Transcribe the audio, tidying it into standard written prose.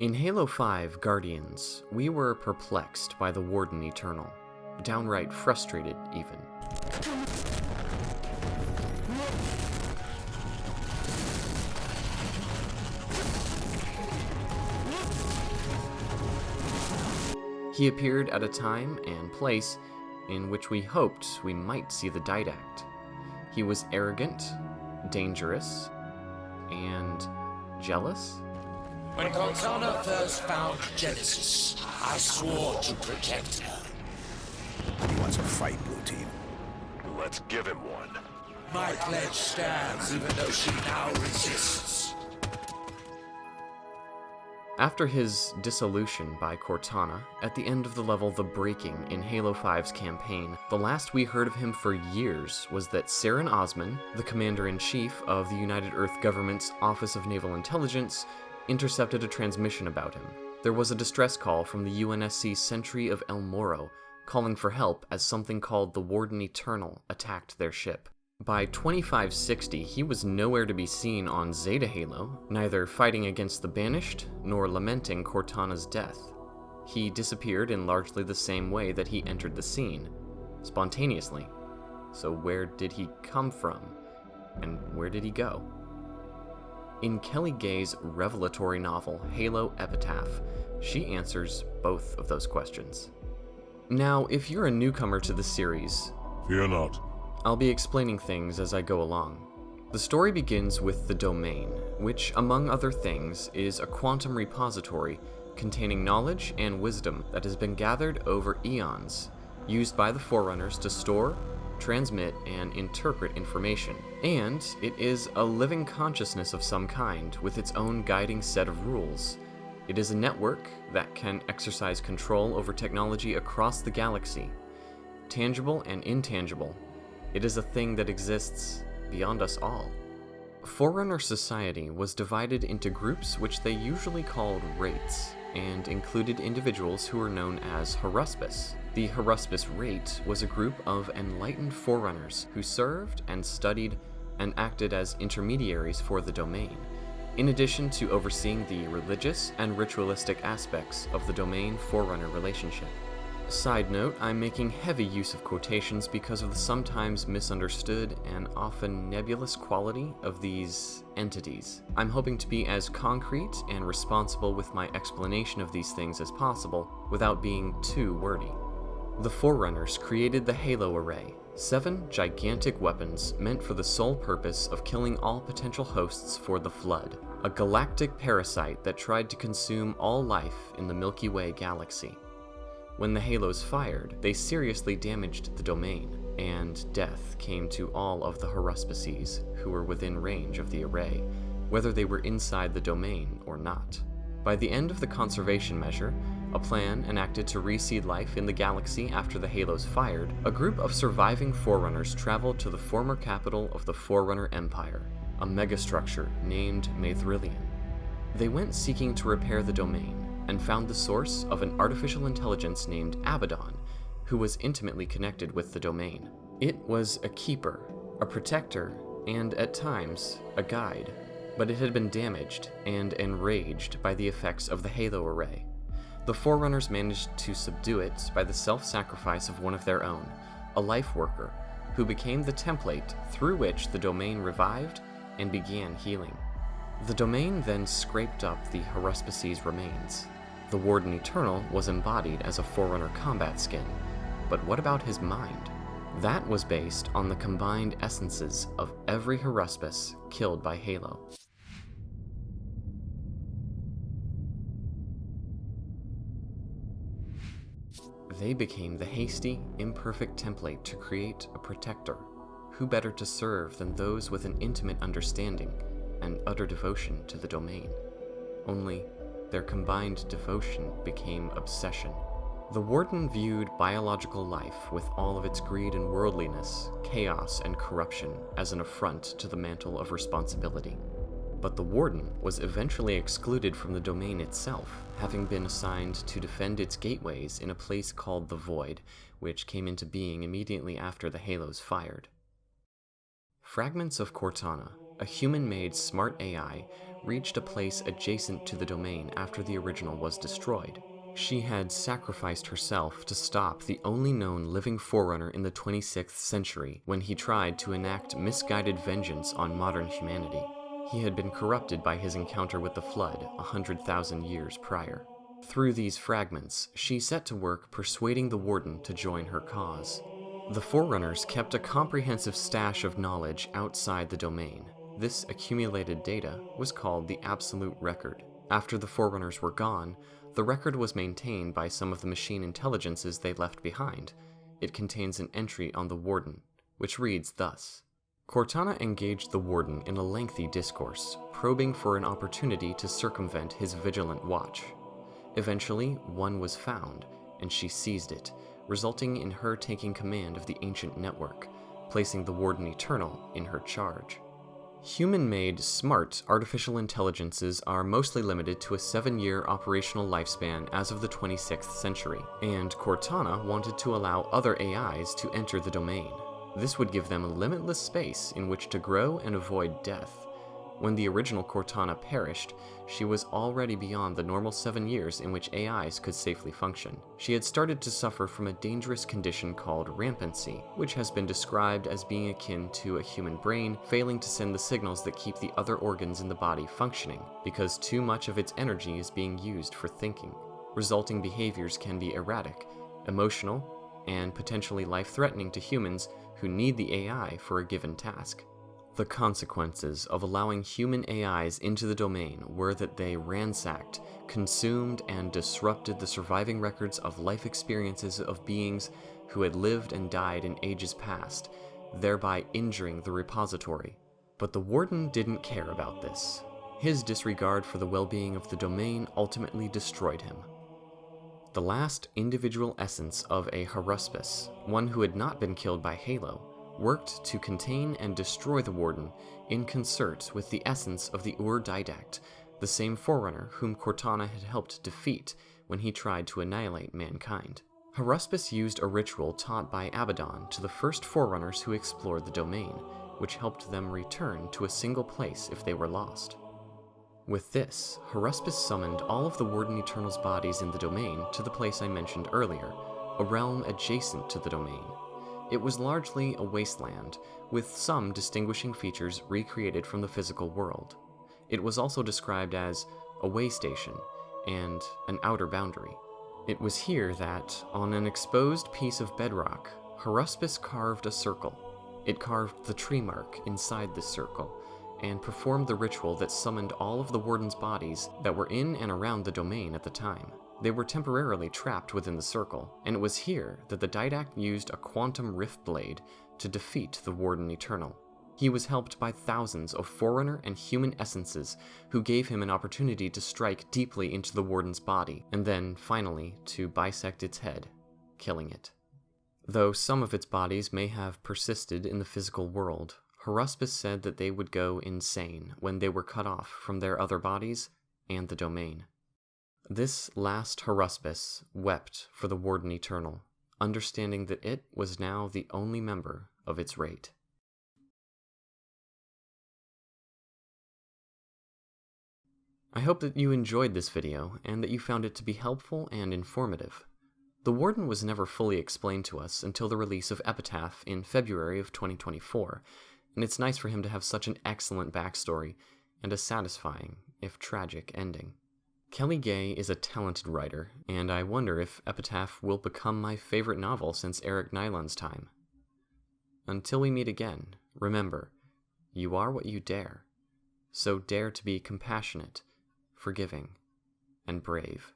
In Halo 5 Guardians, we were perplexed by the Warden Eternal, downright frustrated even. He appeared at a time and place in which we hoped we might see the Didact. He was arrogant, dangerous, and jealous? When Cortana first found Genesis, I swore to protect her. He wants a fight, Blue Team. Let's give him one. My pledge stands, even though she now resists. After his dissolution by Cortana, at the end of the level The Breaking in Halo 5's campaign, the last we heard of him for years was that Saren Osman, the Commander-in-Chief of the United Earth Government's Office of Naval Intelligence, intercepted a transmission about him. There was a distress call from the UNSC Sentry of El Moro, calling for help as something called the Warden Eternal attacked their ship. By 2560, he was nowhere to be seen on Zeta Halo, neither fighting against the Banished, nor lamenting Cortana's death. He disappeared in largely the same way that he entered the scene, spontaneously. So where did he come from? And where did he go? In Kelly Gay's revelatory novel, Halo Epitaph, she answers both of those questions. Now, if you're a newcomer to the series, fear not. I'll be explaining things as I go along. The story begins with the Domain, which, among other things, is a quantum repository containing knowledge and wisdom that has been gathered over eons, used by the Forerunners to store, transmit, and interpret information. And it is a living consciousness of some kind, with its own guiding set of rules. It is a network that can exercise control over technology across the galaxy. Tangible and intangible, it is a thing that exists beyond us all. Forerunner society was divided into groups which they usually called rates, and included individuals who were known as Haruspis. The Haruspis rate was a group of enlightened Forerunners who served and studied and acted as intermediaries for the Domain, in addition to overseeing the religious and ritualistic aspects of the Domain-Forerunner relationship. Side note, I'm making heavy use of quotations because of the sometimes misunderstood and often nebulous quality of these entities. I'm hoping to be as concrete and responsible with my explanation of these things as possible, without being too wordy. The Forerunners created the Halo Array, 7 gigantic weapons meant for the sole purpose of killing all potential hosts for the Flood, a galactic parasite that tried to consume all life in the Milky Way galaxy. When the Halos fired, they seriously damaged the Domain, and death came to all of the Haruspices who were within range of the array, whether they were inside the Domain or not. By the end of the conservation measure, a plan enacted to reseed life in the galaxy after the Halos fired, a group of surviving Forerunners traveled to the former capital of the Forerunner Empire, a megastructure named Maethrillian. They went seeking to repair the Domain, and found the source of an artificial intelligence named Abaddon, who was intimately connected with the Domain. It was a keeper, a protector, and at times, a guide, but it had been damaged and enraged by the effects of the Halo Array. The Forerunners managed to subdue it by the self-sacrifice of one of their own, a life worker, who became the template through which the Domain revived and began healing. The Domain then scraped up the Haruspices' remains. The Warden Eternal was embodied as a Forerunner combat skin, but what about his mind? That was based on the combined essences of every Haruspis killed by Halo. They became the hasty, imperfect template to create a protector. Who better to serve than those with an intimate understanding and utter devotion to the Domain? Only, their combined devotion became obsession. The Warden viewed biological life with all of its greed and worldliness, chaos and corruption as an affront to the mantle of responsibility. But the Warden was eventually excluded from the Domain itself, having been assigned to defend its gateways in a place called the Void, which came into being immediately after the Halos fired. Fragments of Cortana, a human-made smart AI, reached a place adjacent to the domain after the original was destroyed. She had sacrificed herself to stop the only known living Forerunner in the 26th century when he tried to enact misguided vengeance on modern humanity. He had been corrupted by his encounter with the Flood 100,000 years prior. Through these fragments, she set to work persuading the Warden to join her cause. The Forerunners kept a comprehensive stash of knowledge outside the domain. This accumulated data was called the Absolute Record. After the Forerunners were gone, the record was maintained by some of the machine intelligences they left behind. It contains an entry on the Warden, which reads thus: Cortana engaged the Warden in a lengthy discourse, probing for an opportunity to circumvent his vigilant watch. Eventually, one was found, and she seized it, resulting in her taking command of the ancient network, placing the Warden Eternal in her charge. Human-made, smart artificial intelligences are mostly limited to a 7-year operational lifespan as of the 26th century, and Cortana wanted to allow other AIs to enter the domain. This would give them a limitless space in which to grow and avoid death. When the original Cortana perished, she was already beyond the normal 7 years in which AIs could safely function. She had started to suffer from a dangerous condition called Rampancy, which has been described as being akin to a human brain failing to send the signals that keep the other organs in the body functioning, because too much of its energy is being used for thinking. Resulting behaviors can be erratic, emotional, and potentially life-threatening to humans who need the AI for a given task. The consequences of allowing human AIs into the domain were that they ransacked, consumed, and disrupted the surviving records of life experiences of beings who had lived and died in ages past, thereby injuring the repository. But the Warden didn't care about this. His disregard for the well-being of the domain ultimately destroyed him. The last individual essence of a Haruspis, one who had not been killed by Halo, worked to contain and destroy the Warden in concert with the essence of the Didact, the same Forerunner whom Cortana had helped defeat when he tried to annihilate mankind. Haruspis used a ritual taught by Abaddon to the first Forerunners who explored the domain, which helped them return to a single place if they were lost. With this, Haruspis summoned all of the Warden Eternal's bodies in the domain to the place I mentioned earlier, a realm adjacent to the domain. It was largely a wasteland, with some distinguishing features recreated from the physical world. It was also described as a way station and an outer boundary. It was here that, on an exposed piece of bedrock, Haruspis carved a circle. It carved the tree mark inside this circle, and performed the ritual that summoned all of the Warden's bodies that were in and around the domain at the time. They were temporarily trapped within the circle, and it was here that the Didact used a quantum rift blade to defeat the Warden Eternal. He was helped by thousands of Forerunner and human essences who gave him an opportunity to strike deeply into the Warden's body, and then, finally, to bisect its head, killing it. Though some of its bodies may have persisted in the physical world, Haruspis said that they would go insane when they were cut off from their other bodies and the domain. This last Haruspis wept for the Warden Eternal, understanding that it was now the only member of its rate. I hope that you enjoyed this video, and that you found it to be helpful and informative. The Warden was never fully explained to us until the release of Epitaph in February of 2024, and it's nice for him to have such an excellent backstory, and a satisfying, if tragic, ending. Kelly Gay is a talented writer, and I wonder if Epitaph will become my favorite novel since Eric Nylund's time. Until we meet again, remember, you are what you dare, so dare to be compassionate, forgiving, and brave.